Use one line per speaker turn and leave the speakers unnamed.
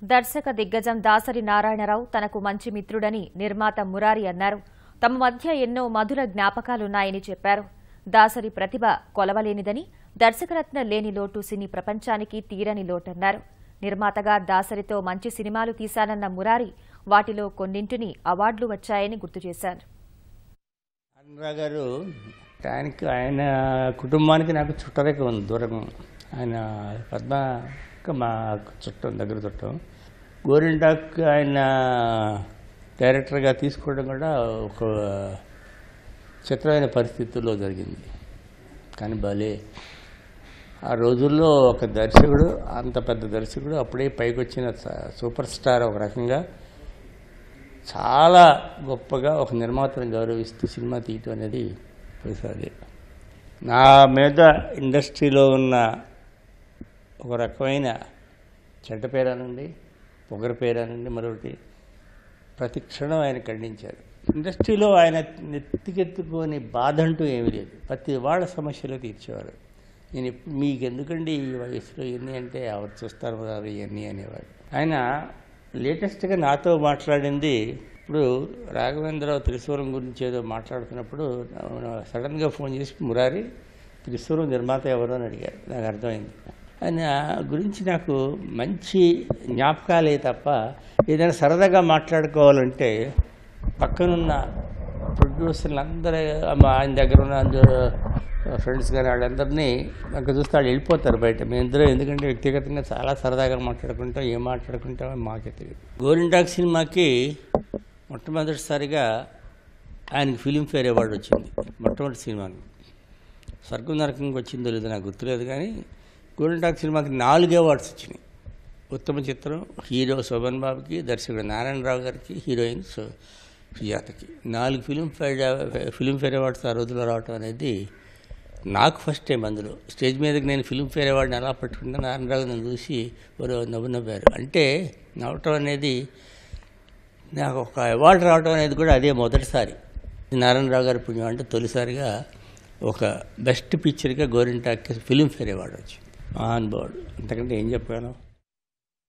దర్శక దిగ్గజం దాసరి నారాయణరావు తనకు మంచి మిత్రుడని నిర్మాత మురారి అన్నారు. తమ మధ్య ఎన్నో మధుర జ్ఞాపకాలున్నాయని చెప్పారు. దాసరి ప్రతిభ కొలవలేనిదని, దర్శకరత్న లేని లోటు సినీ ప్రపంచానికి తీరని లోటన్నారు. నిర్మాతగా దాసరితో మంచి సినిమాలు తీశానన్న మురారి వాటిలో కొన్నింటిని అవార్డులు వచ్చాయని గుర్తు చేశారు.
ఆయన కుటుంబానికి నాకు చుట్టరేఖ ఉంది, దూరం. ఆయన పద్మ మా చుట్టం, దగ్గర చుట్టం. గోరింటాక్ ఆయన డైరెక్టర్గా తీసుకోవడం కూడా ఒక చిత్రమైన పరిస్థితుల్లో జరిగింది. కానీ భలే ఆ రోజుల్లో ఒక దర్శకుడు, అంత పెద్ద దర్శకుడు, అప్పుడే పైకి వచ్చిన సూపర్ స్టార్ ఒక రకంగా చాలా గొప్పగా ఒక నిర్మాతను గౌరవిస్తూ సినిమా తీయటం అనేది ప్రసాది. నా మీద ఇండస్ట్రీలో ఉన్న ఒక రకమైన చెడ్డ పేరానండి, పొగర పేరానండి, మరొకటి ప్రతి క్షణం ఆయన ఖండించారు. ఇండస్ట్రీలో ఆయన నెత్తికెత్తుకొని బాధ అంటూ ఏమీ లేదు. ప్రతి వాళ్ళ సమస్యలు తీర్చేవారు. నేను ఇప్పుడు మీకు ఎందుకండి ఈ వయసులో ఇవన్నీ అంటే ఎవరు చూస్తారు మరి ఇవన్నీ అనేవాడు. ఆయన లేటెస్ట్గా నాతో మాట్లాడింది, ఇప్పుడు రాఘవేంద్రరావు త్రిశూలం గురించి ఏదో మాట్లాడుతున్నప్పుడు సడన్గా ఫోన్ చేసి మురారి త్రిశూలం నిర్మాత ఎవరు అని అడిగారు. నాకు అర్థమైంది. ఆయన గురించి నాకు మంచి జ్ఞాపకాలే తప్ప ఏదైనా సరదాగా మాట్లాడుకోవాలంటే పక్కనున్న ప్రొడ్యూసర్లు అందరూ ఆయన దగ్గర ఉన్న అందరూ ఫ్రెండ్స్ కానీ వాళ్ళందరినీ నాకు చూస్తే వాళ్ళు వెళ్ళిపోతారు బయట. మేమిద్దరూ ఎందుకంటే వ్యక్తిగతంగా చాలా సరదాగా మాట్లాడుకుంటాం, ఏం మాట్లాడుకుంటామో మాకే తెలియదు. గోరింటాక్ సినిమాకి మొట్టమొదటిసారిగా ఆయనకి ఫిలింఫేర్ అవార్డు వచ్చింది. మొట్టమొదటి సినిమాకి స్వర్గం నరకంగా వచ్చిందో లేదో నాకు గుర్తులేదు, కానీ గోరింటాక్ సినిమాకి 4 అవార్డ్స్ వచ్చినాయి. ఉత్తమ చిత్రం హీరో శోభన్ బాబుకి, దర్శకుడు నారాయణరావు గారికి, హీరోయిన్ సుజాతకి 4 ఫిలింఫేర్ అవార్డ్స్ ఆ రోజుల్లో రావటం అనేది నాకు ఫస్ట్ టైం. అందులో స్టేజ్ మీదకి నేను ఫిలింఫేర్ అవార్డుని ఎలా పట్టుకుంటే నారాయణరావు నన్ను చూసి నవ్వారు. అంటే నవ్వటం అనేది, నాకు ఒక అవార్డు రావటం అనేది కూడా అదే మొదటిసారి. నారాయణరావు గారి పుణ్యం అంటే తొలిసారిగా ఒక బెస్ట్ పిక్చర్గా గోరింటాక్కి ఫిలింఫేర్ అవార్డు వచ్చింది. ఆన్ బోర్డు, అంతకంటే ఏం చెప్పాను.